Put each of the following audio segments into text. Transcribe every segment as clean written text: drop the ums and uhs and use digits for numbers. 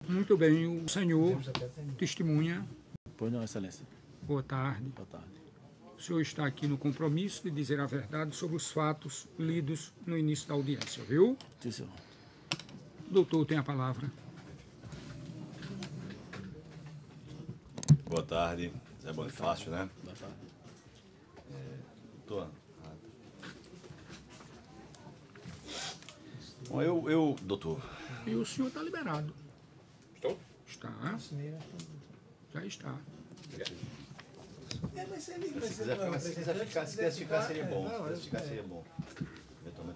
Muito bem, o senhor testemunha. Pois não, Excelência. Boa tarde. Boa tarde. O senhor está aqui no compromisso de dizer a verdade sobre os fatos lidos no início da audiência, viu? Sim, senhor. O doutor tem a palavra. Boa tarde, Zé Bonifácio, né? Boa tarde. Doutor. Bom, doutor. E o senhor está liberado. Estou? Está. Já está. Se quiser ficar, seria bom. Seria bom.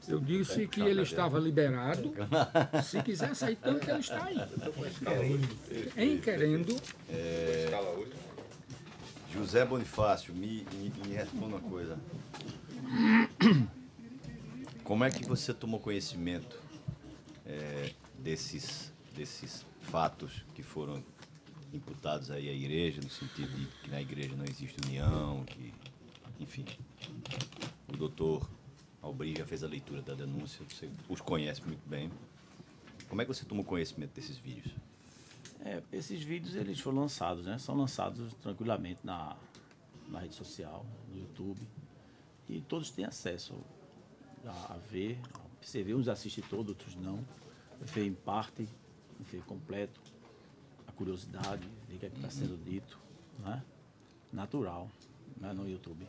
Eu disse que ele estava liberado. Se quiser sair, tanto que ele está aí. Em querendo. Escala hoje. José Bonifácio, me responda uma coisa. Como é que você tomou conhecimento desses fatos que foram imputados aí à igreja, no sentido de que na igreja não existe união, que, enfim, o doutor Albri já fez a leitura da denúncia, você os conhece muito bem. Como é que você tomou conhecimento desses vídeos? Esses vídeos eles foram lançados, né? São lançados tranquilamente na rede social, no YouTube, e todos têm acesso a ver, você vê, uns assistem todos, outros não, vê em parte, vê completo, a curiosidade, ver o que é que está sendo dito, né? Natural, né? No YouTube.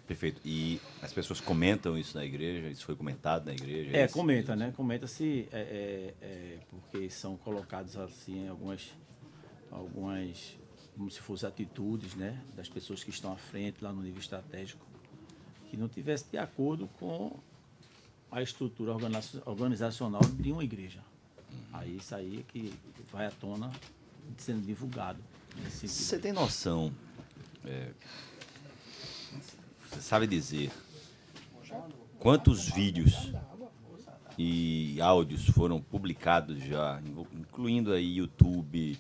Perfeito. E as pessoas comentam isso na igreja? Isso foi comentado na igreja? Comenta, né? Comenta-se, porque são colocados assim algumas, como se fossem atitudes, né? Das pessoas que estão à frente lá no nível estratégico, que não tivesse de acordo com a estrutura organizacional de uma igreja. Aí isso aí é que vai à tona sendo divulgado. Você tem noção, você sabe dizer quantos vídeos e áudios foram publicados já, incluindo aí YouTube,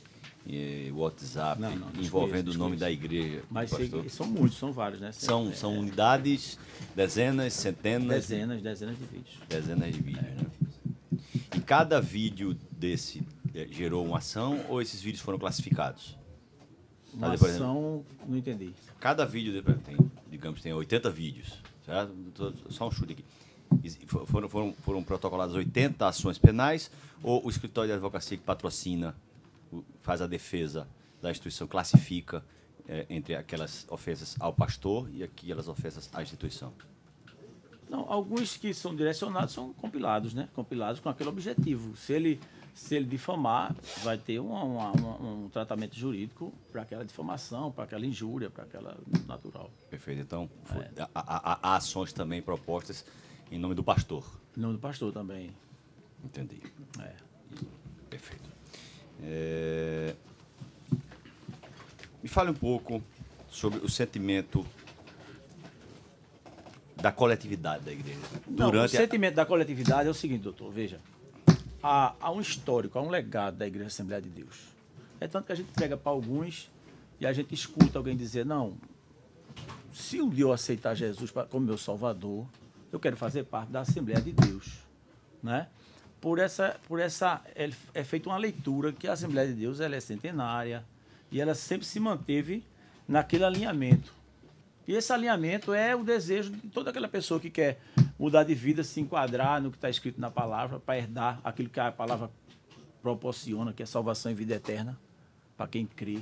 WhatsApp, Não, envolvendo o nome da igreja? Mas são muitos, são vários, né? São unidades, dezenas, centenas? Dezenas de vídeos. Dezenas de vídeos, né? E cada vídeo desse gerou uma ação ou esses vídeos foram classificados? Uma ação, não entendi. Cada vídeo tem 80 vídeos, certo? Só um chute aqui. Foram protocoladas 80 ações penais ou o escritório de advocacia que patrocina, faz a defesa da instituição, classifica entre aquelas ofensas ao pastor e aquelas ofensas à instituição? Não, alguns que são direcionados são compilados, né? Compilados com aquele objetivo. Se ele difamar, vai ter um tratamento jurídico para aquela difamação, para aquela injúria, para aquela natural. Perfeito. Então, há ações também propostas em nome do pastor. Em nome do pastor também. Entendi. Perfeito. Me fale um pouco sobre o sentimento da coletividade da igreja. O sentimento da coletividade é o seguinte, doutor, veja. Há um histórico, há um legado da Igreja Assembleia de Deus. É tanto que a gente pega para alguns e a gente escuta alguém dizer, não, se um dia eu aceitar Jesus como meu Salvador, eu quero fazer parte da Assembleia de Deus. Né? Por essa é feita uma leitura que a Assembleia de Deus ela é centenária e ela sempre se manteve naquele alinhamento. E esse alinhamento é o desejo de toda aquela pessoa que quer mudar de vida, se enquadrar no que está escrito na palavra, para herdar aquilo que a palavra proporciona, que é salvação e vida eterna, para quem crê.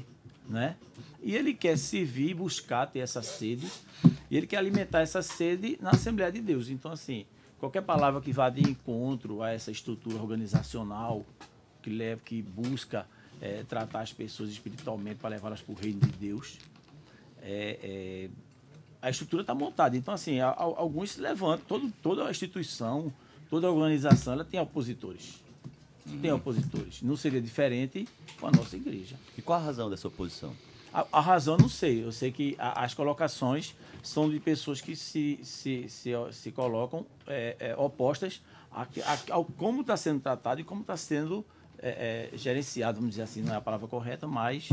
Né? E ele quer servir, buscar, ter essa sede, e ele quer alimentar essa sede na Assembleia de Deus. Então, assim, qualquer palavra que vá de encontro a essa estrutura organizacional, que busca tratar as pessoas espiritualmente para levá-las para o reino de Deus, a estrutura está montada. Então, assim, alguns se levantam. Toda a instituição, toda a organização, ela tem opositores. Tem opositores. Não seria diferente com a nossa igreja. E qual a razão dessa oposição? A razão não sei. Eu sei que as colocações são de pessoas que se colocam opostas ao como está sendo tratado e como está sendo gerenciado, vamos dizer assim, não é a palavra correta, mas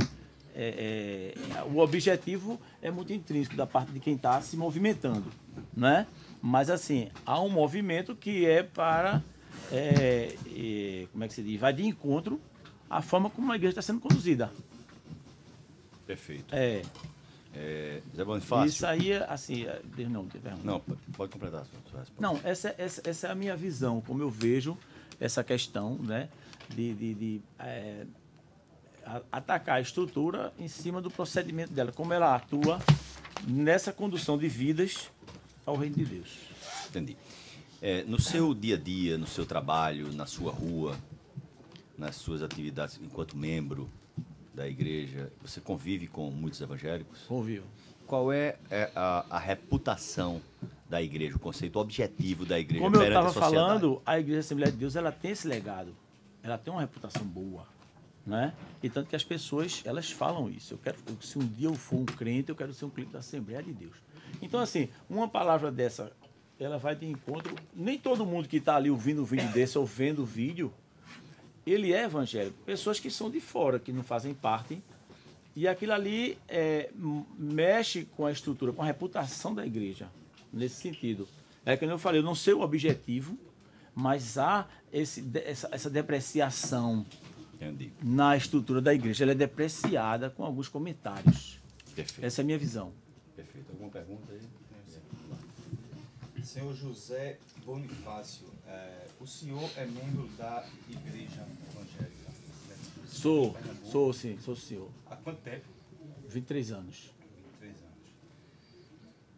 o objetivo é muito intrínseco da parte de quem está se movimentando, né? Mas assim, há um movimento que é para como é que se diz? Vai de encontro à forma como a igreja está sendo conduzida. Perfeito. Zé Isso Bonifácio. aí, assim, não, tem pergunta. Não, pode completar a sua resposta. Não, essa é a minha visão, como eu vejo essa questão, né, de atacar a estrutura em cima do procedimento dela, como ela atua nessa condução de vidas ao reino de Deus. Entendi. No seu dia a dia, no seu trabalho, na sua rua, nas suas atividades enquanto membro da igreja, você convive com muitos evangélicos? Convivo. Qual é a reputação da igreja, o conceito objetivo da igreja Como eu perante a estava sociedade? falando, a Igreja Assembleia de Deus, ela tem esse legado. Ela tem uma reputação boa, né? E tanto que as pessoas, elas falam isso. Eu quero, se um dia eu for um crente, eu quero ser um crente da Assembleia de Deus. Então, assim, uma palavra dessa, ela vai de encontro. Nem todo mundo que está ali ouvindo um vídeo desse ou vendo o vídeo, ele é evangélico. Pessoas que são de fora, que não fazem parte. E aquilo ali mexe com a estrutura, com a reputação da igreja, nesse sentido. É como eu falei, eu não sei o objetivo, mas há essa depreciação. Entendi. Na estrutura da igreja. Ela é depreciada com alguns comentários. Perfeito. Essa é a minha visão. Perfeito. Alguma pergunta aí? Senhor José Bonifácio, o senhor é membro da Igreja Evangélica? Sou sim, sou senhor. Há quanto tempo? 23 anos. 23 anos.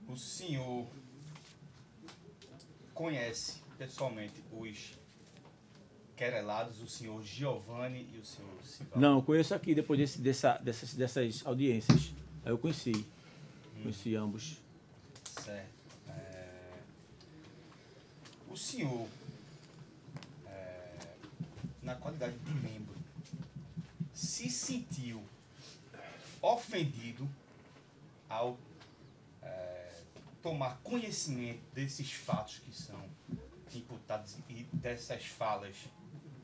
O senhor conhece pessoalmente os querelados, o senhor Giovanni e o senhor Sivaldo? Não, eu conheço aqui, depois dessas audiências. Aí eu conheci. Conheci ambos. Certo. O senhor, na qualidade de membro, se sentiu ofendido ao tomar conhecimento desses fatos que são imputados e dessas falas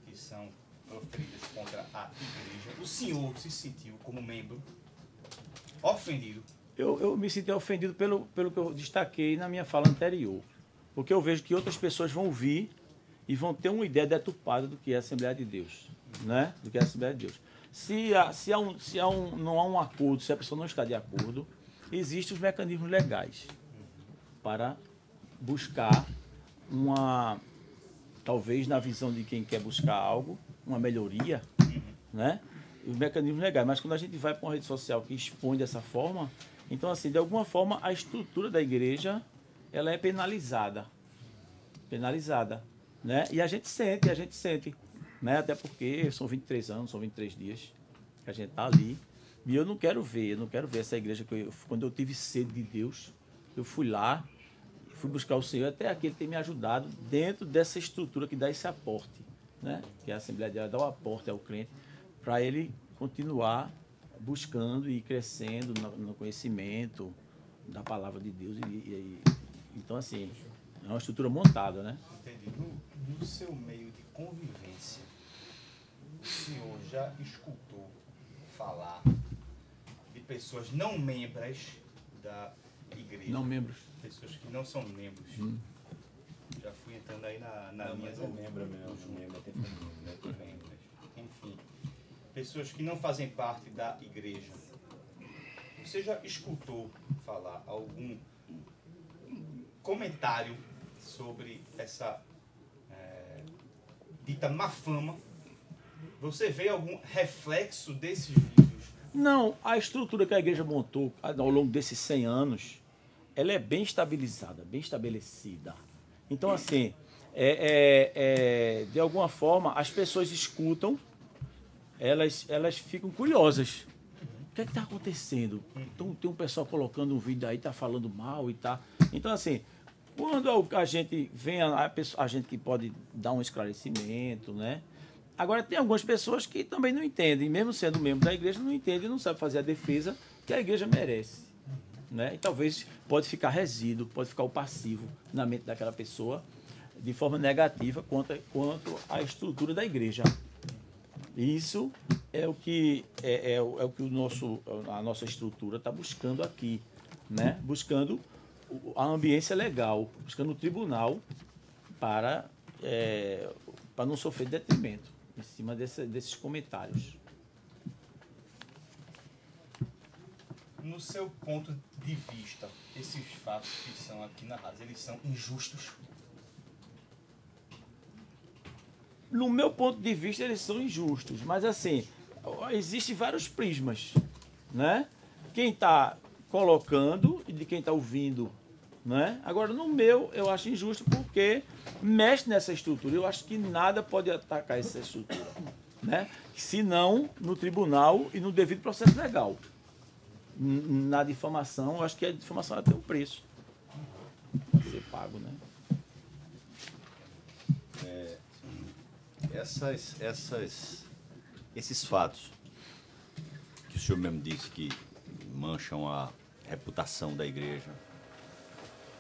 que são proferidas contra a igreja? O senhor se sentiu, como membro, ofendido? Eu me senti ofendido pelo que eu destaquei na minha fala anterior. Porque eu vejo que outras pessoas vão vir e vão ter uma ideia deturpada do que é a Assembleia de Deus. Né? Do que é a Assembleia de Deus. Não há um acordo, se a pessoa não está de acordo, existem os mecanismos legais para buscar talvez na visão de quem quer buscar algo, uma melhoria, né? Os mecanismos legais. Mas quando a gente vai para uma rede social que expõe dessa forma, então, assim, de alguma forma, a estrutura da igreja, ela é penalizada, né? E a gente sente, né? Até porque são 23 anos, são 23 dias que a gente está ali, e eu não quero ver essa igreja, quando eu tive sede de Deus, eu fui lá, fui buscar o Senhor, até aqui Ele tem me ajudado dentro dessa estrutura que dá esse aporte, né? Que a Assembleia de Deus dá o aporte ao crente, para ele continuar buscando e crescendo no conhecimento da palavra de Deus. Então, assim, é uma estrutura montada, né? Entendi. No seu meio de convivência, o senhor já escutou falar de pessoas não membras da igreja? Não membros. Pessoas que não são membros. Já fui entrando aí na linha do membro mesmo, membro tem membros. Enfim, pessoas que não fazem parte da igreja. Você já escutou falar algum comentário sobre essa dita má fama? Você vê algum reflexo desses vídeos? Não, a estrutura que a igreja montou ao longo desses 100 anos, ela é bem estabilizada, bem estabelecida. Então, assim, de alguma forma, as pessoas escutam, elas ficam curiosas. O que é que está acontecendo? Então, tem um pessoal colocando um vídeo aí, está falando mal e tá. Então, assim, quando a gente vem, a gente que pode dar um esclarecimento, né? Agora, tem algumas pessoas que também não entendem, mesmo sendo membro da igreja, não entendem, não sabem fazer a defesa que a igreja merece. Né? E talvez pode ficar resíduo, pode ficar o passivo na mente daquela pessoa de forma negativa quanto à estrutura da igreja. Isso é o que a nossa estrutura está buscando aqui, né? Buscando a ambiência legal, buscando o tribunal para para não sofrer detrimento em cima desses comentários. No seu ponto de vista, esses fatos que são aqui narrados, eles são injustos? No meu ponto de vista, eles são injustos, mas assim, existem vários prismas, né? Quem está colocando e de quem está ouvindo, né? Agora, no meu, eu acho injusto porque mexe nessa estrutura. Eu acho que nada pode atacar essa estrutura, né? Se não no tribunal e no devido processo legal. Na difamação, eu acho que a difamação ela tem um preço a ser pago, né? Esses fatos que o senhor mesmo disse que mancham a reputação da igreja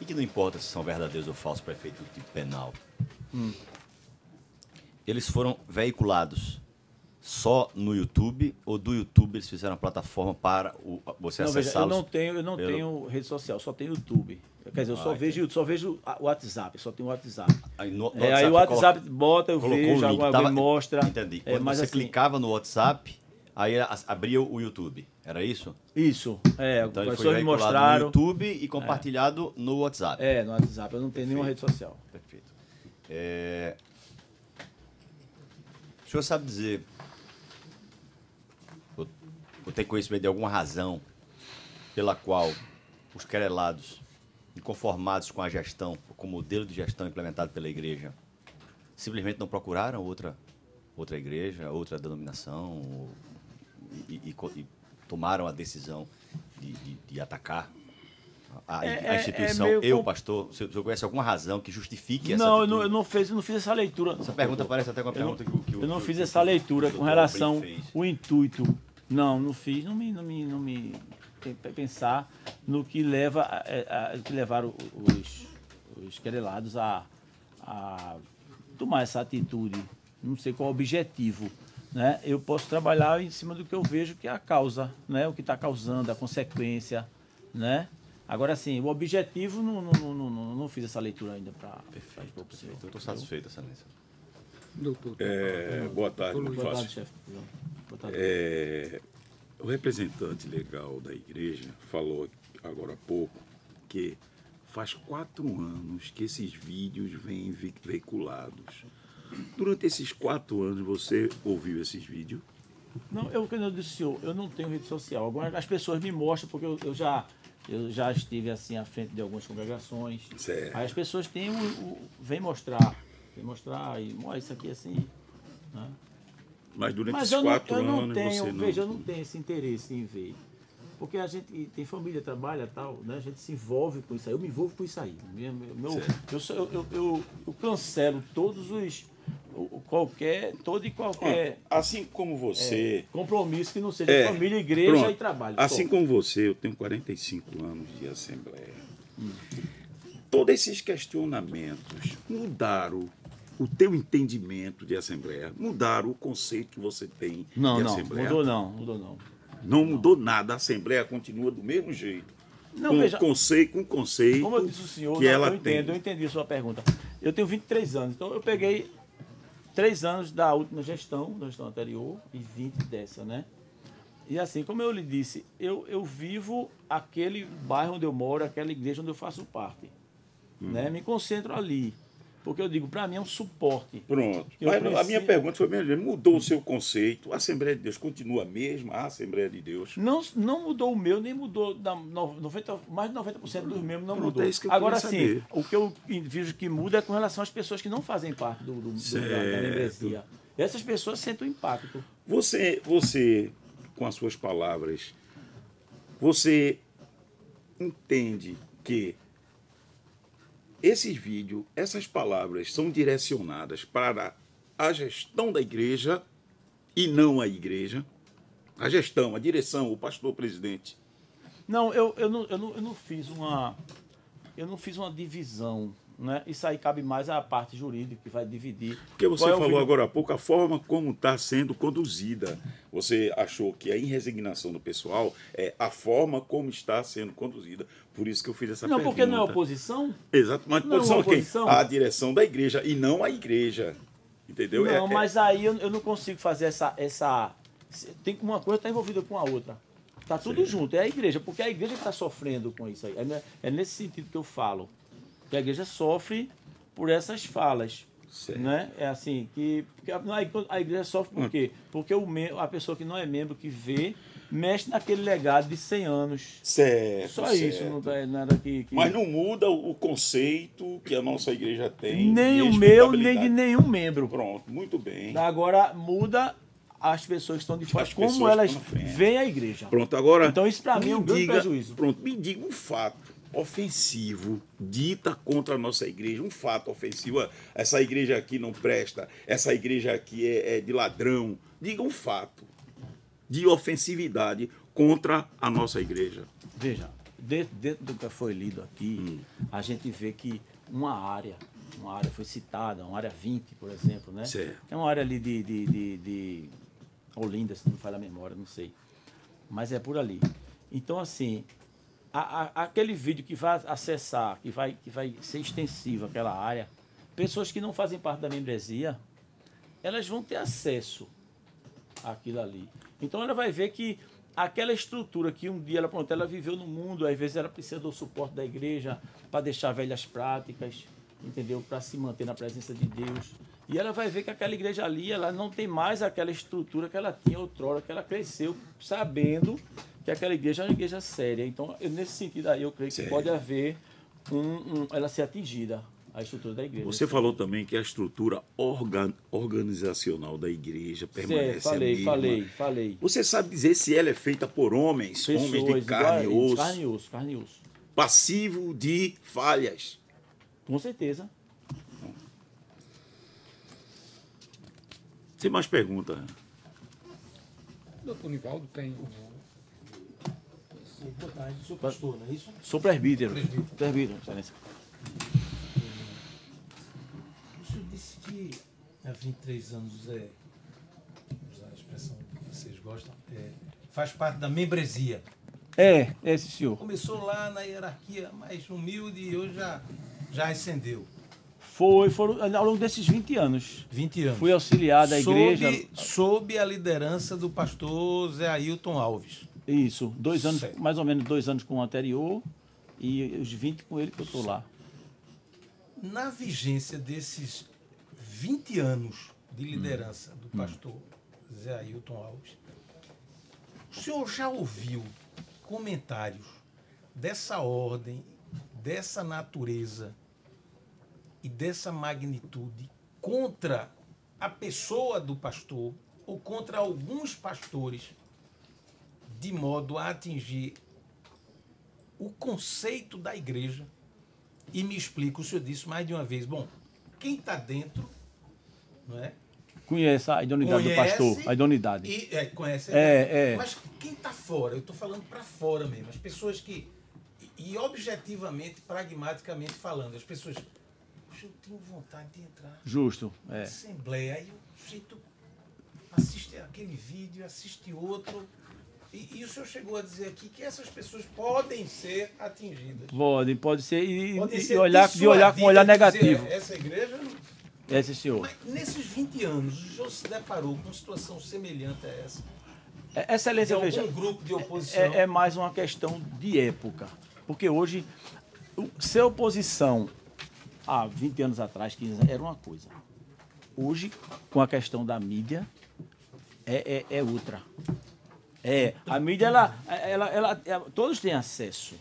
e que não importa se são verdadeiros ou falsos para efeito do tipo penal, eles foram veiculados só no YouTube ou do YouTube eles fizeram a plataforma para você acessá-los? Eu não tenho rede social, só tenho YouTube. Quer dizer, eu só vejo o WhatsApp, só tenho o WhatsApp. Aí o WhatsApp bota, eu vejo, alguém mostra. Entendi. Quando mas você assim, clicava no WhatsApp, aí abria o YouTube, era isso? Isso, Então ele as foi pessoas me veiculado mostraram. no YouTube e compartilhado no WhatsApp. No WhatsApp, eu não tenho nenhuma rede social. Perfeito. O senhor sabe dizer, ou tem conhecimento de alguma razão pela qual os querelados, inconformados com a gestão, com o modelo de gestão implementado pela igreja, simplesmente não procuraram outra igreja, outra denominação e tomaram a decisão de atacar a instituição? Pastor, o senhor conhece alguma razão que justifique essa atitude? Eu não fiz essa leitura. Essa pergunta parece até uma pergunta que eu não fiz essa leitura com relação ao intuito. Não fiz. Não me pensar no que levaram os querelados a tomar essa atitude. Não sei qual é o objetivo, né? Eu posso trabalhar em cima do que eu vejo que é a causa, né? O que está causando, a consequência, né? Agora, sim, o objetivo, não fiz essa leitura ainda para... Perfeito. Eu estou satisfeito, excelência. Doutor. Boa tarde, Boa tarde, chefe. Boa tarde. O representante legal da igreja falou agora há pouco que faz 4 anos que esses vídeos vêm veiculados. Durante esses 4 anos, você ouviu esses vídeos? Não, como eu disse, senhor, eu não tenho rede social. Agora as pessoas me mostram, porque eu já estive assim à frente de algumas congregações. Certo. Aí as pessoas vêm mostrar e isso aqui assim, né? Mas durante esses 4 anos você não... Veja, eu não tenho esse interesse em ver. Porque a gente tem família, trabalha e tal, né? A gente se envolve com isso aí. Eu me envolvo com isso aí. Eu cancelo todos os... todo e qualquer... Assim como você... compromisso que não seja família, igreja pronto. E trabalho. Assim como você, eu tenho 45 anos de Assembleia. Todos esses questionamentos mudaram o teu entendimento de Assembleia, mudaram o conceito que você tem de Assembleia. Mudou não. Não mudou nada, a Assembleia continua do mesmo jeito. Com conceito como eu disse o senhor, que ela tem. Eu entendi a sua pergunta. Eu tenho 23 anos, então eu peguei 3 anos da última gestão, da gestão anterior, e 20 dessa, né? E assim, como eu lhe disse, eu vivo aquele bairro onde eu moro, aquela igreja onde eu faço parte. Né? Me concentro ali. Porque eu digo, para mim é um suporte. Pronto. Mas a minha pergunta foi mesmo, mudou o seu conceito? A Assembleia de Deus continua a mesma? A Assembleia de Deus? Não mudou o meu, nem mudou mais de 90% dos meus não Pronto, mudou. é isso que eu Agora queria sim, saber. o que eu vejo que muda é com relação às pessoas que não fazem parte da membresia. Essas pessoas sentem o impacto. Você, com as suas palavras, você entende que esses vídeos, essas palavras são direcionadas para a gestão da igreja e não a igreja? A gestão, a direção, o pastor presidente. Não, eu não fiz uma divisão, né? Isso aí cabe mais à parte jurídica que vai dividir. Porque você falou agora há pouco a forma como está sendo conduzida. Você achou que a inresignação do pessoal é a forma como está sendo conduzida. Por isso que eu fiz essa pergunta. Não, porque não é oposição? Exato, mas Não, oposição a quem? oposição. A direção da igreja e não a igreja. Entendeu? Não, mas aí eu não consigo fazer essa. Tem uma coisa está envolvida com a outra. Está tudo junto. É a igreja, porque é a igreja que está sofrendo com isso aí. É nesse sentido que eu falo. Que a igreja sofre por essas falas. Certo. Né? É assim, porque a igreja sofre por quê? Porque a pessoa que não é membro, que vê, mexe naquele legado de 100 anos. Certo. Só certo. isso, não é nada que... Mas não muda o conceito que a nossa igreja tem. Nem de o meu, nem de respeitabilidade. nenhum membro. Pronto, muito bem. Agora muda as pessoas que estão de fora, As como pessoas elas estão na frente. veem a igreja. Pronto, agora. Então isso para mim é um me grande diga- prejuízo. Pronto, me diga um fato ofensivo dita contra a nossa igreja. Um fato ofensivo. Essa igreja aqui não presta, essa igreja aqui é de ladrão. Diga um fato de ofensividade contra a nossa igreja. Veja, dentro do que foi lido aqui, a gente vê que uma área foi citada, uma área 20, por exemplo, né? Certo. É uma área ali de Olinda, se não me falha a memória, não sei. Mas é por ali. Então, assim, aquele vídeo que vai acessar, que vai ser extensivo àquela área, pessoas que não fazem parte da membresia, elas vão ter acesso àquilo ali. Então ela vai ver que aquela estrutura que um dia ela viveu no mundo, às vezes ela precisa do suporte da igreja para deixar velhas práticas, entendeu? Para se manter na presença de Deus. E ela vai ver que aquela igreja ali, ela não tem mais aquela estrutura que ela tinha outrora, que ela cresceu sabendo que aquela igreja é uma igreja séria. Então, nesse sentido aí, eu creio que Certo. pode haver ela ser atingida, a estrutura da igreja. Você falou também que a estrutura organizacional da igreja permanece Certo, a mesma. falei. Você sabe dizer se ela é feita por homens, homens de Pessoas carne e iguais, osso, carne e osso. passivo de falhas? Com certeza. Tem mais perguntas? O doutor Nivaldo tem. Boa tarde, sou pastor, não é isso? Sou presbítero. Presbítero, excelência. O senhor disse que há 23 anos, usar a expressão que vocês gostam, faz parte da membresia. Esse senhor. Começou lá na hierarquia mais humilde e hoje já ascendeu. Foram ao longo desses 20 anos. 20 anos. Fui auxiliar da igreja. Sob a liderança do pastor Zé Ailton Alves. Isso, 2 anos, Certo. mais ou menos 2 anos com o anterior e os 20 com ele que eu estou lá. Na vigência desses 20 anos de liderança do pastor Zé Ailton Alves, o senhor já ouviu comentários dessa ordem, dessa natureza e dessa magnitude contra a pessoa do pastor ou contra alguns pastores, de modo a atingir o conceito da igreja? E me explica, o senhor disse mais de uma vez, bom, quem está dentro, não é? Conhece a idoneidade do pastor, a idoneidade. E, conhece. Mas quem está fora, eu estou falando para fora mesmo, as pessoas que, e objetivamente, pragmaticamente falando, as pessoas, eu tenho vontade de entrar Justo, na Assembleia, aí o sujeito assiste aquele vídeo, assiste outro, e o senhor chegou a dizer aqui que essas pessoas podem ser atingidas. Pode ser, e Ser olhar com um olhar dissuadidas, negativo. dizer, essa igreja não. Esse senhor. Mas nesses 20 anos, o senhor se deparou com uma situação semelhante a essa? De Excelência, algum veja, grupo de oposição? é mais uma questão de época. Porque hoje, ser oposição há 20 anos atrás, 15 anos, era uma coisa. Hoje, com a questão da mídia, é outra. A mídia, todos têm acesso.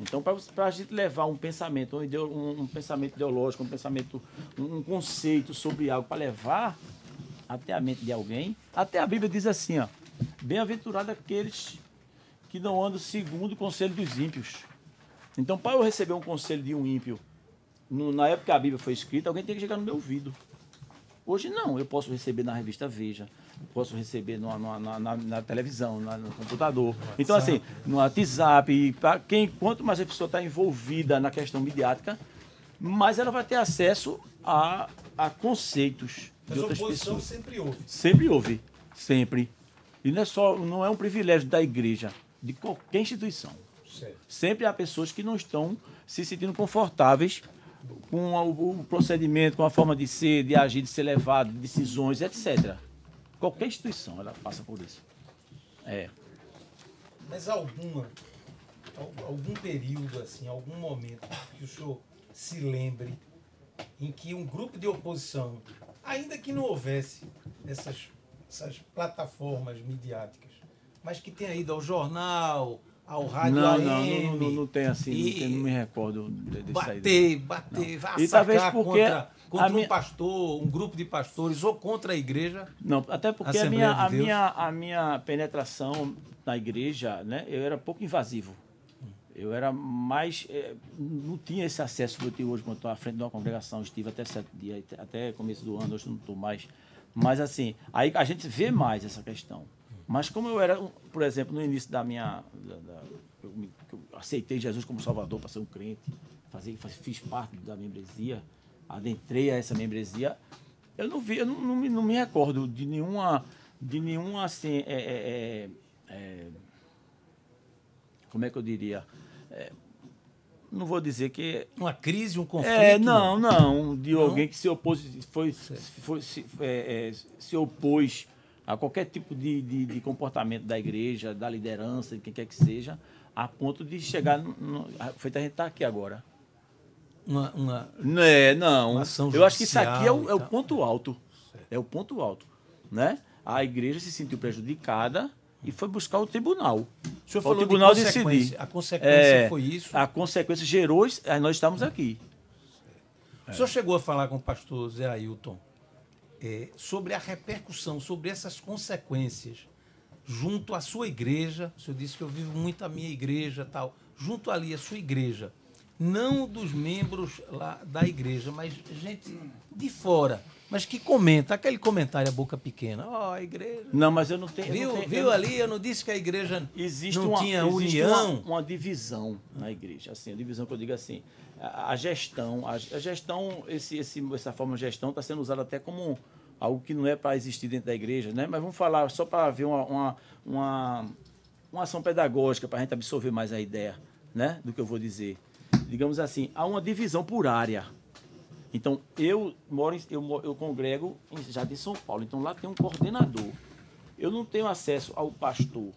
Então, para a gente levar um pensamento, um pensamento ideológico, um conceito sobre algo, para levar até a mente de alguém, até a Bíblia diz assim, ó, bem-aventurado aqueles que não andam segundo o conselho dos ímpios. Então, para eu receber um conselho de um ímpio, na época que a Bíblia foi escrita, alguém tem que chegar no meu ouvido. Hoje não, eu posso receber na revista Veja, posso receber na televisão, no computador. Então, assim, no WhatsApp, e quanto mais a pessoa está envolvida na questão midiática, mais ela vai ter acesso a conceitos Mas de a outras oposição pessoas. sempre houve. Sempre houve, sempre. E não é um privilégio da igreja, de qualquer instituição. Certo. Sempre há pessoas que não estão se sentindo confortáveis com o procedimento, com a forma de ser, de agir, de ser levado, de decisões, etc. Qualquer instituição, ela passa por isso. Mas algum período, assim, algum momento que o senhor se lembre em que um grupo de oposição, ainda que não houvesse essas plataformas midiáticas, mas que tenha ido ao jornal, ao rádio AM... Não tem assim, não me recordo disso aí. Bater, E talvez porque contra um pastor, um grupo de pastores, ou contra a igreja. Não, até porque Assembleia de Deus. a minha penetração na igreja, né, eu era pouco invasivo. Eu era mais... não tinha esse acesso que eu tenho hoje quando estou à frente de uma congregação. Estive até 7 dias, até começo do ano, hoje não estou mais. Mas assim, aí a gente vê mais essa questão. Mas como eu era, por exemplo, no início da minha... eu aceitei Jesus como Salvador para ser um crente, fiz parte da membresia, adentrei a essa membresia, eu não me recordo de nenhuma assim... como é que eu diria? Não vou dizer que... Uma crise, um conflito? Não. De alguém que se opôs, se opôs a qualquer tipo de comportamento da igreja, da liderança, de quem quer que seja, a ponto de chegar... feito a gente estar aqui agora. Não. Ação eu acho que isso aqui é o judicial ponto alto. É o ponto alto. Né? A igreja se sentiu prejudicada e foi buscar o tribunal. O senhor o falou tribunal de consequência. decidir. A consequência foi isso? A consequência gerou... nós estamos aqui. O senhor chegou a falar com o pastor Zé Ailton sobre a repercussão, sobre essas consequências junto à sua igreja. O senhor disse que eu vivo muito a minha igreja, tal. Junto ali à sua igreja. Não dos membros lá da igreja, mas gente de fora. Mas que comenta, aquele comentário a boca pequena. A igreja... Não, mas eu não tenho... Viu ali? Eu não disse que a igreja existe não tinha união. Uma divisão na igreja. Assim, a divisão que eu digo assim, a gestão, essa forma de gestão está sendo usada até como algo que não é para existir dentro da igreja, né? Mas vamos falar só para ver uma ação pedagógica, para a gente absorver mais a ideia, né, do que eu vou dizer. Digamos assim, há uma divisão por área. Então, eu congrego em Jardim São Paulo. Então, lá tem um coordenador. Eu não tenho acesso ao pastor,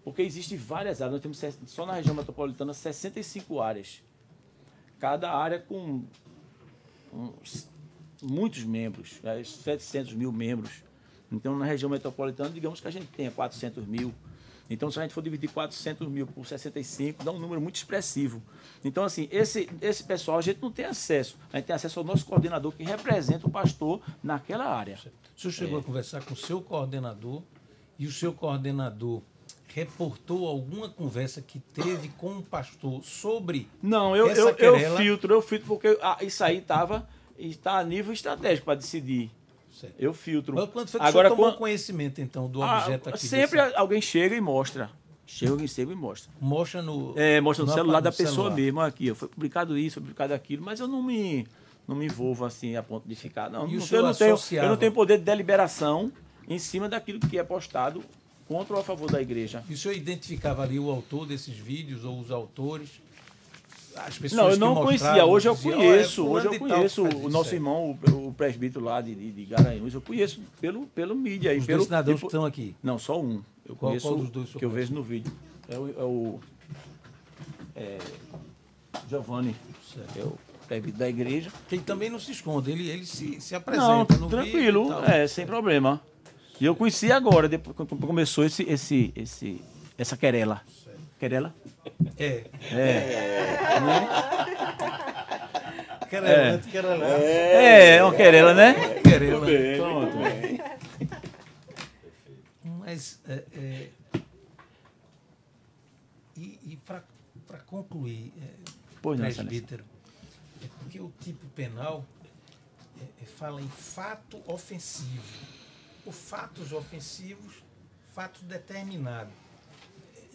porque existem várias áreas. Nós temos, só na região metropolitana, 65 áreas. Cada área com muitos membros, 700 mil membros. Então, na região metropolitana, digamos que a gente tenha 400 mil. Então, se a gente for dividir 400 mil por 65, dá um número muito expressivo. Então, assim, esse pessoal a gente não tem acesso. A gente tem acesso ao nosso coordenador, que representa o pastor naquela área. O senhor chegou a conversar com o seu coordenador e o seu coordenador reportou alguma conversa que teve com o pastor sobre essa querela? Eu filtro porque isso aí está a nível estratégico para decidir. Certo. Eu filtro. Mas quando foi que o senhor tomou conhecimento, então, do objeto aqui? Sempre alguém chega e mostra. Mostra no celular da pessoa mesmo aqui. Foi publicado isso, foi publicado aquilo, mas eu não me envolvo assim a ponto de ficar. Não, eu não tenho poder de deliberação em cima daquilo que é postado contra ou a favor da igreja. E o senhor identificava ali o autor desses vídeos ou os autores? As pessoas não, eu não conhecia. Hoje eu conheço. Hoje eu conheço o nosso irmão, o presbítero lá de Garanhuns. Eu conheço pelo mídia. Os dois cidadãos que estão aqui? Não, só um. Eu conheço qual dos dois que eu vejo no vídeo. Giovanni, é o presbítero da igreja. Ele também não se esconde, ele se apresenta no tranquilo, vídeo. Tranquilo, sem problema. E eu conheci agora, depois quando começou essa querela. Querela? Querela. É uma querela, né? Querela. Pronto. Mas, e para concluir, presbítero, porque o tipo penal fala em fato ofensivo, ou fatos ofensivos, fatos determinados.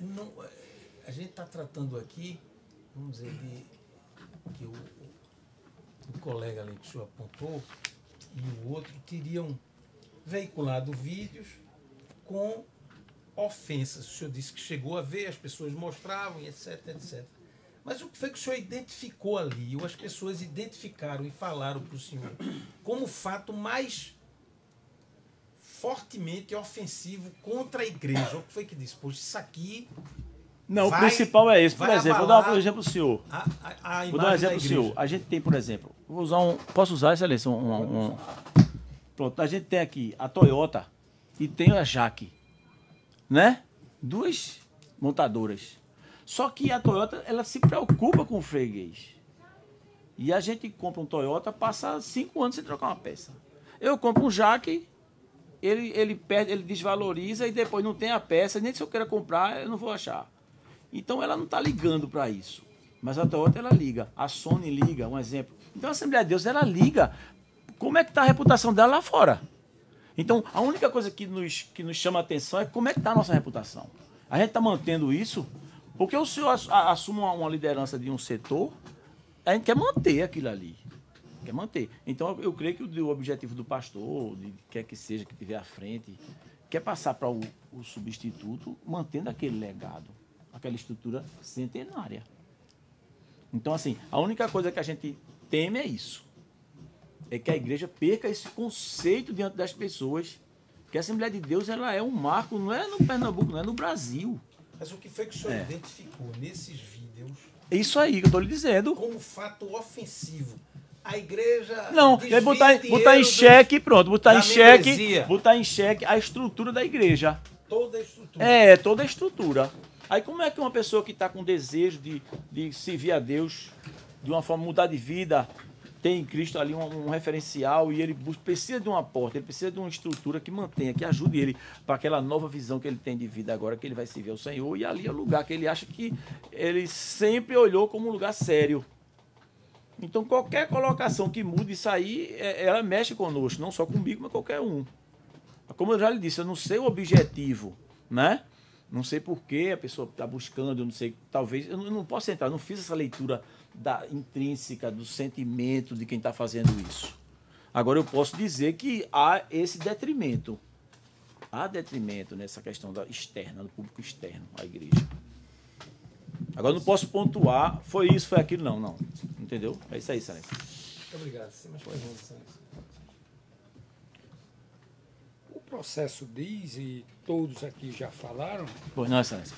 Não, a gente está tratando aqui, vamos dizer, que o colega ali que o senhor apontou e o outro teriam veiculado vídeos com ofensas. O senhor disse que chegou a ver, as pessoas mostravam, etc, etc. Mas o que foi que o senhor identificou ali, ou as pessoas identificaram e falaram para o senhor, como o fato mais fortemente ofensivo contra a igreja? O que foi que disse? Poxa, isso aqui... Não, o vai- principal é esse. Por vai exemplo, vou dar abalar um exemplo pro senhor. a Vou dar um imagem exemplo da pro igreja. senhor. A gente tem, por exemplo, vou usar posso usar, excelência? Pronto, a gente tem aqui a Toyota e tem a Jaque, né? Duas montadoras. Só que a Toyota, ela se preocupa com o freguês. E a gente compra um Toyota, passa 5 anos sem trocar uma peça. Eu compro um Jaque, ele perde, ele desvaloriza e depois não tem a peça, nem se eu queira comprar, eu não vou achar. Então ela não está ligando para isso. Mas a Toyota, ela liga. A Sony liga, um exemplo. Então a Assembleia de Deus, ela liga. Como é que está a reputação dela lá fora? Então a única coisa que nos chama a atenção é como é que está a nossa reputação. A gente está mantendo isso porque o senhor assume uma liderança de um setor, a gente quer manter aquilo ali. Quer manter. Então eu creio que o objetivo do pastor, de quer que seja, que estiver à frente, quer passar para o substituto mantendo aquele legado, aquela estrutura centenária. Então, assim, a única coisa que a gente teme é isso. É que a igreja perca esse conceito diante das pessoas, que a Assembleia de Deus ela é um marco, não é no Pernambuco, não é no Brasil. Mas o que foi que o senhor identificou nesses vídeos É isso aí que eu estou lhe dizendo. como fato ofensivo? A igreja... Não, desvia é botar dinheiro em xeque, pronto, botar da em membresia. xeque a estrutura da igreja. toda a estrutura. É, toda a estrutura. Aí como é que uma pessoa que está com desejo de servir a Deus, de uma forma mudar de vida, tem em Cristo ali um referencial e ele precisa de uma porta, ele precisa de uma estrutura que mantenha, que ajude ele para aquela nova visão que ele tem de vida agora, que ele vai servir ao Senhor, e ali é o lugar que ele acha que ele sempre olhou como um lugar sério. Então qualquer colocação que mude isso aí, ela mexe conosco, não só comigo, mas qualquer um. Como eu já lhe disse, eu não sei o objetivo, né? Não sei por que a pessoa está buscando, eu não sei, talvez, eu não posso entrar, eu não fiz essa leitura intrínseca do sentimento de quem está fazendo isso. Agora eu posso dizer que há esse detrimento. Há detrimento nessa questão externa, do público externo à igreja. Agora eu não posso pontuar, foi isso, foi aquilo, não. Entendeu? É isso aí, Excelência. Muito obrigado. Sem mais perguntas, Excelência. O processo diz, e todos aqui já falaram, Pois não, Excelência.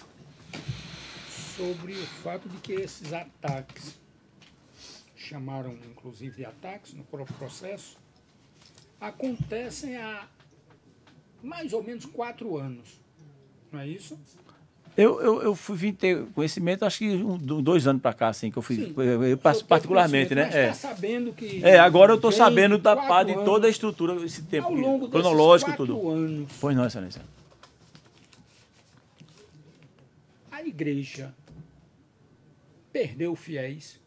sobre o fato de que esses ataques, chamaram inclusive de ataques no próprio processo, acontecem há mais ou menos 4 anos. Não é isso? Eu vim ter conhecimento, acho que 2 anos para cá, assim, que eu fui, Sim. eu particularmente, né? Mas está sabendo que... Agora eu estou vem sabendo da 4 parte de anos, toda a estrutura, esse tempo ao longo desses cronológico, 4 tudo. anos, Pois não, Excelência. a igreja perdeu fiéis.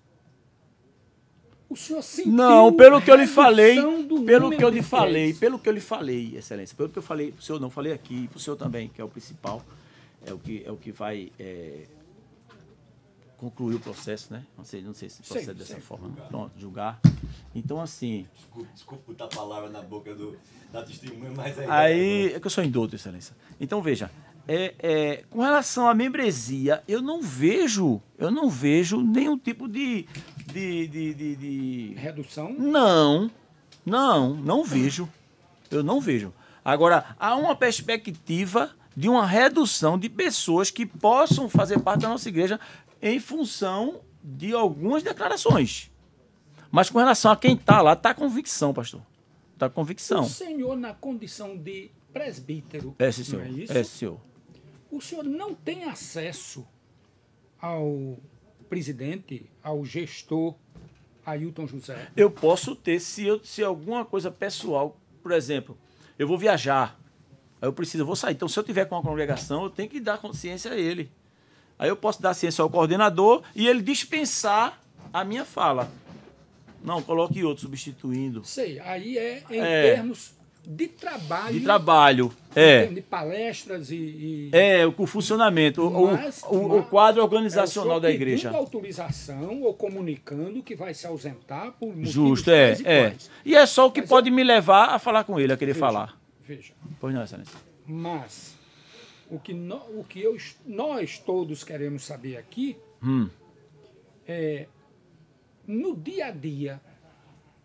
O senhor sentiu Não, pelo que eu lhe falei, redução do pelo número que eu de lhe falei, fiéis. pelo que eu lhe falei, Excelência, pelo que eu falei pro senhor, não falei aqui, pro senhor também, que é o principal, é o que vai concluir o processo, né? Não sei se procede dessa sei. forma. Pronto, julgar. Então, assim, Desculpa botar a palavra na boca da testemunha, mas aí é que eu sou indulto, Excelência. Então, veja, com relação à membresia, eu não vejo nenhum tipo de Redução? Não vejo. Eu não vejo. Agora, há uma perspectiva de uma redução de pessoas que possam fazer parte da nossa igreja em função de algumas declarações. Mas com relação a quem está lá, está convicção, pastor. Está convicção. O senhor, na condição de presbítero, É, sim, senhor. não é isso? É, senhor. O senhor não tem acesso ao presidente, ao gestor, Ailton José? Eu posso ter, se alguma coisa pessoal, por exemplo, eu vou viajar, aí eu vou sair. Então, se eu tiver com uma congregação, eu tenho que dar consciência a ele. Aí eu posso dar ciência ao coordenador e ele dispensar a minha fala. Não, coloque outro substituindo. Sei, aí em termos de trabalho. De trabalho. Em termos de palestras e O funcionamento, Mas- o quadro é o organizacional senhor da pedindo igreja. autorização ou comunicando que vai se ausentar por motivos Justo, tais e quais. E é só o que Mas pode me levar a falar com ele, a querer Veja, falar. Veja, Pois não, Excelência. mas nós todos queremos saber aqui no dia a dia,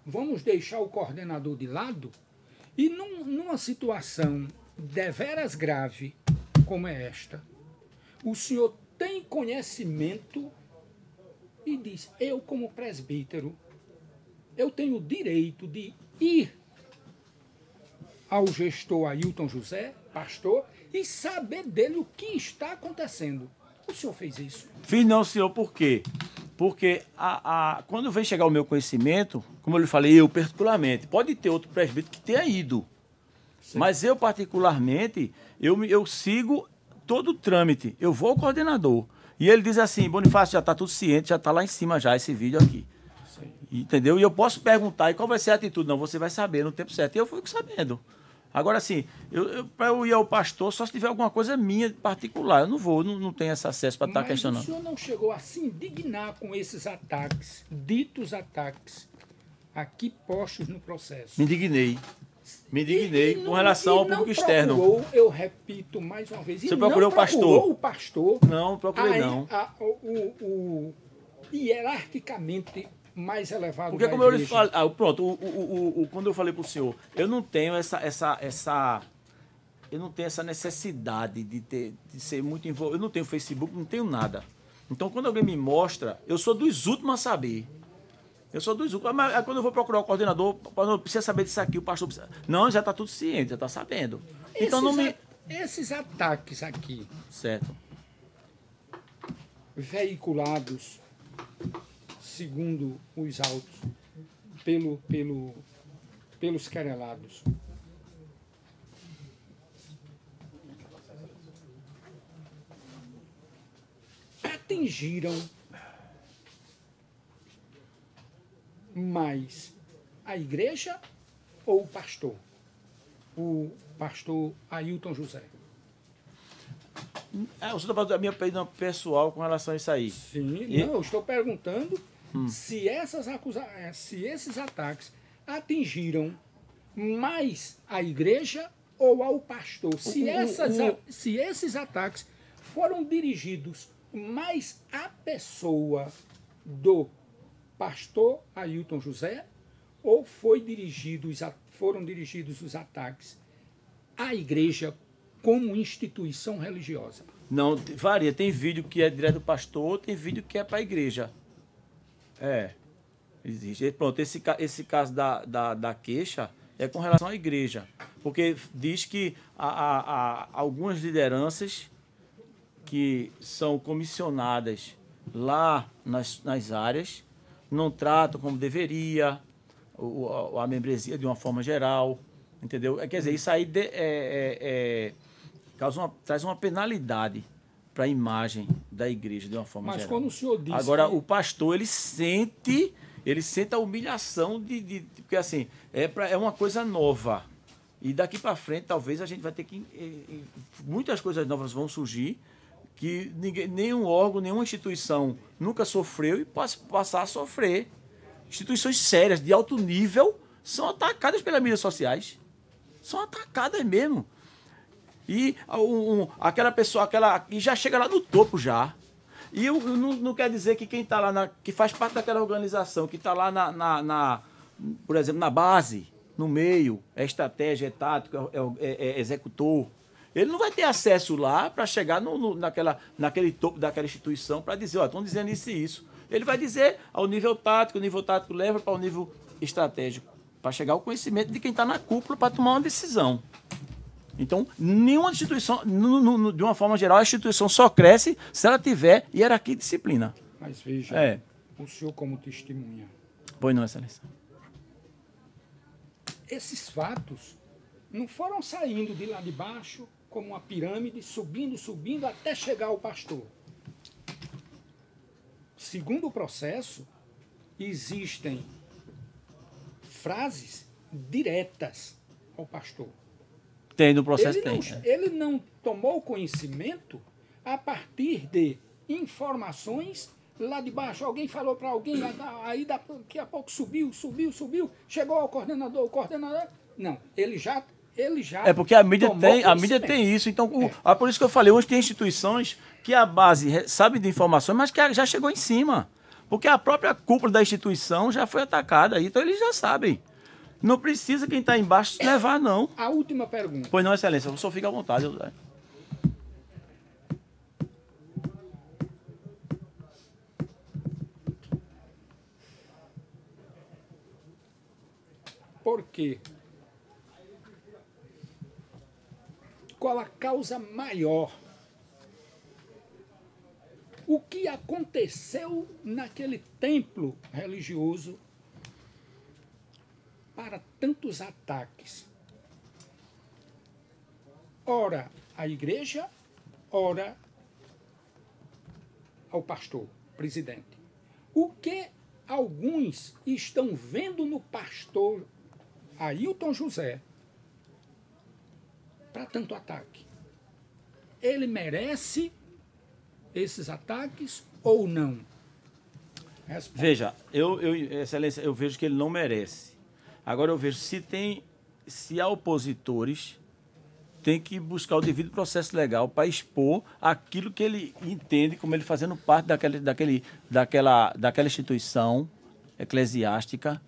vamos deixar o coordenador de lado e numa situação deveras grave como é esta, o senhor tem conhecimento e diz, eu como presbítero, eu tenho o direito de ir ao gestor Ailton José, pastor, e saber dele o que está acontecendo. O senhor fez isso? Fiz não, senhor, por quê? Porque quando vem chegar o meu conhecimento, como eu lhe falei, eu particularmente, pode ter outro presbítero que tenha ido, mas eu particularmente, eu sigo todo o trâmite, eu vou ao coordenador, e ele diz assim, Bonifácio, já está tudo ciente, já está lá em cima já esse vídeo aqui. Entendeu? E eu posso perguntar, e qual vai ser a atitude? Não, você vai saber no tempo certo. E eu fico sabendo. Agora, assim, para eu ir ao pastor, só se tiver alguma coisa minha particular. Eu não vou, não tenho esse acesso para estar questionando. Mas o senhor não chegou a se indignar com esses ataques, ditos ataques, aqui postos no processo? Me indignei. Me indignei com relação ao público externo. Procurou, eu repito mais uma vez, você procurou o pastor? O pastor? Não, procurei não. O hierarquicamente mais elevado. Porque como eu lhe falei, pronto, quando eu falei para o senhor, eu não tenho eu não tenho essa necessidade de ser muito envolvido. Eu não tenho Facebook, não tenho nada. Então, quando alguém me mostra, eu sou dos últimos a saber. Eu sou dos últimos. Mas quando eu vou procurar o coordenador, não precisa saber disso aqui, o pastor precisa. Não, já está tudo ciente, já está sabendo. Então não me. Esses ataques aqui. Certo. Veiculados, segundo os autos, pelos querelados. Atingiram mais a igreja ou o pastor? O pastor Ailton José. Você está falando da minha opinião pessoal com relação a isso aí. Sim, não, eu estou perguntando se esses ataques atingiram mais a igreja ou ao pastor. Se esses ataques foram dirigidos mais à pessoa do pastor Ailton José ou foram dirigidos os ataques à igreja como instituição religiosa? Não, varia. Tem vídeo que é direto do pastor, tem vídeo que é para a igreja. Existe. Pronto, esse caso da queixa é com relação à igreja. Porque diz que há algumas lideranças que são comissionadas lá nas áreas, não tratam como deveria a membresia de uma forma geral, entendeu? Quer dizer, isso aí traz uma penalidade para a imagem da igreja de uma forma geral. Mas quando o senhor diz... Agora, o pastor, ele sente a humilhação porque assim, é uma coisa nova. E daqui para frente, talvez a gente vai ter que... muitas coisas novas vão surgir que nenhum órgão, nenhuma instituição nunca sofreu e pode passar a sofrer. Instituições sérias, de alto nível, são atacadas pelas mídias sociais. São atacadas mesmo. E aquela pessoa, que já chega lá no topo já. E não quer dizer que quem está lá, que faz parte daquela organização, que está lá, por exemplo, na base, no meio, é estratégia, é tático, é executor. Ele não vai ter acesso lá para chegar naquele topo daquela instituição para dizer, estão dizendo isso e isso. Ele vai dizer ao nível tático, o nível tático leva para o nível estratégico, para chegar ao conhecimento de quem está na cúpula para tomar uma decisão. Então, nenhuma instituição, de uma forma geral, a instituição só cresce se ela tiver hierarquia e disciplina. Mas veja, o senhor como testemunha. Pois não, excelência. Esses fatos não foram saindo de lá de baixo como uma pirâmide, subindo até chegar ao pastor. Segundo o processo, existem frases diretas ao pastor. Tem, no processo Ele não tomou conhecimento a partir de informações lá de baixo. Alguém falou para alguém, aí daqui a pouco subiu, chegou ao coordenador, Não, ele já porque a mídia tem isso. Então, por isso que eu falei, hoje tem instituições que a base sabe de informações, mas que já chegou em cima. Porque a própria cúpula da instituição já foi atacada, então eles já sabem. Não precisa quem está embaixo se levar, não. A última pergunta. Pois não, excelência, o senhor fica à vontade. Por quê? Qual a causa maior? O que aconteceu naquele templo religioso para tantos ataques? Ora a igreja, ora ao pastor, presidente. O que alguns estão vendo no pastor Ailton José para tanto ataque? Ele merece esses ataques ou não? Responde. Veja, excelência, eu vejo que ele não merece. Agora eu vejo se há opositores, tem que buscar o devido processo legal para expor aquilo que ele entende como ele fazendo parte daquela instituição eclesiástica.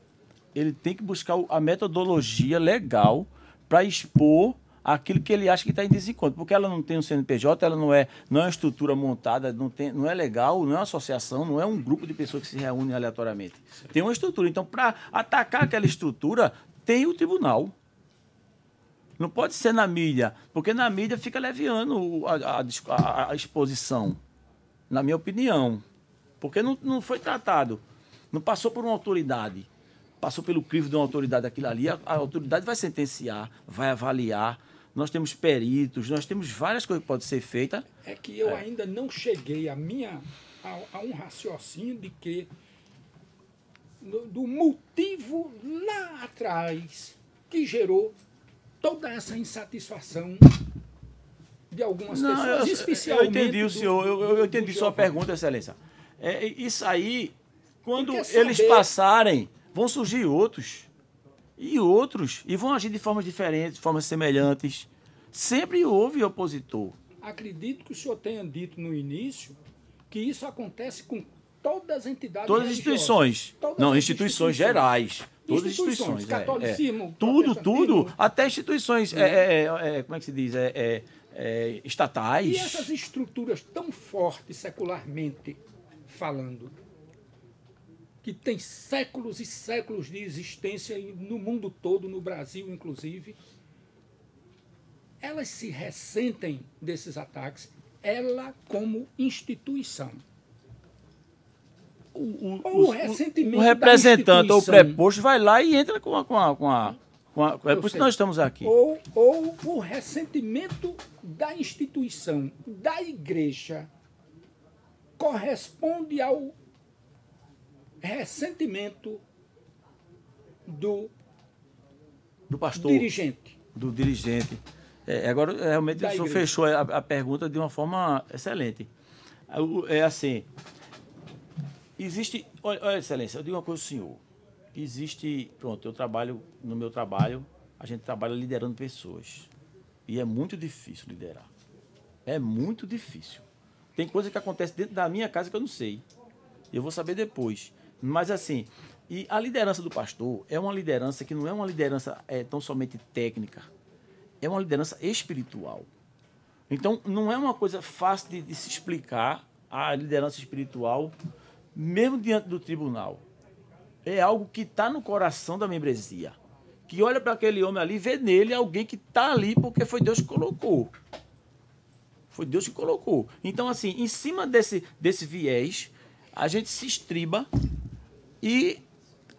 Ele tem que buscar a metodologia legal para expor aquilo que ele acha que está em desencontro, porque ela não tem um CNPJ, ela não é uma estrutura montada, não é legal, não é uma associação, não é um grupo de pessoas que se reúnem aleatoriamente. Tem uma estrutura. Então, para atacar aquela estrutura, tem o tribunal. Não pode ser na mídia, porque na mídia fica leviando a exposição, na minha opinião. Porque não foi tratado, não passou por uma autoridade, passou pelo crivo de uma autoridade aquilo ali, a autoridade vai sentenciar, vai avaliar. Nós temos peritos, nós temos várias coisas que podem ser feitas. É que eu ainda não cheguei a um raciocínio de que do motivo lá atrás que gerou toda essa insatisfação de algumas pessoas, especialmente... Eu entendi o senhor, eu entendi sua pergunta, excelência. Isso aí, quando Porque eles saber- passarem, vão surgir outros, e vão agir de formas diferentes, de formas semelhantes. Sempre houve opositor. Acredito que o senhor tenha dito no início que isso acontece com todas as entidades Todas as religiosas. instituições. Todas Não, as instituições gerais. Todas as Instituições, instituições. catolicismo, Tudo, protestantismo. até instituições, como é que se diz? Estatais. E essas estruturas tão fortes secularmente falando, que tem séculos e séculos de existência no mundo todo, no Brasil inclusive, elas se ressentem desses ataques, ela como instituição. O ressentimento O representante da ou o instituição, preposto vai lá e entra com a é por isso que nós estamos aqui. ou o ressentimento da instituição, da igreja, corresponde ao ressentimento do Do dirigente. dirigente. Agora, realmente, Da o senhor igreja. fechou a pergunta de uma forma excelente. É assim, existe... Olha, excelência, eu digo uma coisa ao senhor. Existe... Pronto, no meu trabalho, a gente trabalha liderando pessoas. E é muito difícil liderar. É muito difícil. Tem coisa que acontece dentro da minha casa que eu não sei. Eu vou saber depois. Mas assim, e a liderança do pastor é uma liderança que não é uma liderança tão somente técnica. É uma liderança espiritual. Então, não é uma coisa fácil de se explicar a liderança espiritual, mesmo diante do tribunal. É algo que está no coração da membresia. Que olha para aquele homem ali e vê nele alguém que está ali porque foi Deus que colocou. Foi Deus que colocou. Então, assim, em cima desse viés, a gente se estriba e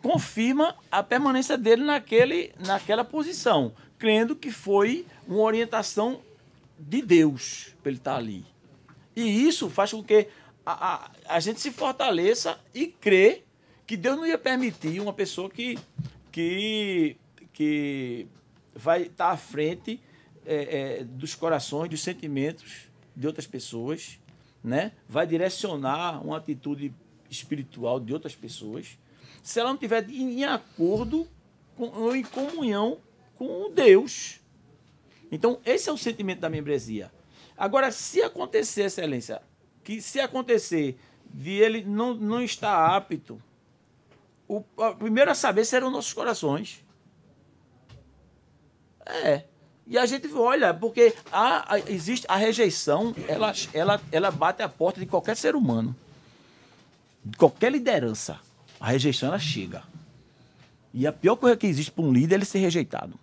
confirma a permanência dele naquela posição, crendo que foi uma orientação de Deus para ele estar ali. E isso faz com que a gente se fortaleça e crê que Deus não ia permitir uma pessoa que vai estar à frente dos corações, dos sentimentos de outras pessoas, né? Vai direcionar uma atitude espiritual de outras pessoas, se ela não estiver em acordo ou em comunhão com Deus. Então, esse é o sentimento da membresia. Agora, se acontecer, excelência, que se acontecer de ele não estar apto, o primeiro a saber serão nossos corações. E a gente olha, porque existe a rejeição, ela bate a porta de qualquer ser humano, de qualquer liderança. A rejeição, ela chega. E a pior coisa que existe para um líder é ele ser rejeitado.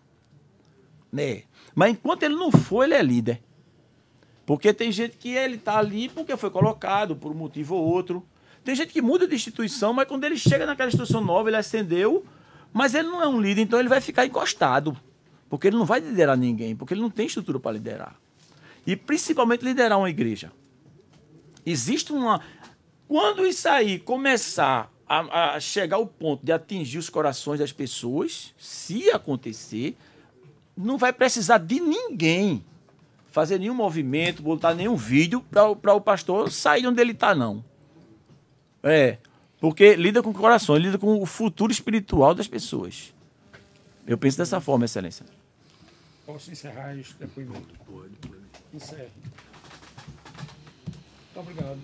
Né? Mas enquanto ele não for, ele é líder. Porque tem gente que ele está ali porque foi colocado por um motivo ou outro. Tem gente que muda de instituição, mas quando ele chega naquela instituição nova, ele ascendeu, mas ele não é um líder, então ele vai ficar encostado. Porque ele não vai liderar ninguém, porque ele não tem estrutura para liderar. E principalmente liderar uma igreja. Existe uma... Quando isso aí começar a chegar ao ponto de atingir os corações das pessoas, se acontecer, não vai precisar de ninguém fazer nenhum movimento, botar nenhum vídeo para o pastor sair onde ele está, não. Porque lida com o coração, lida com o futuro espiritual das pessoas. Eu penso dessa forma, Excelência. Posso encerrar este depoimento? Pode. Encerre. Muito obrigado.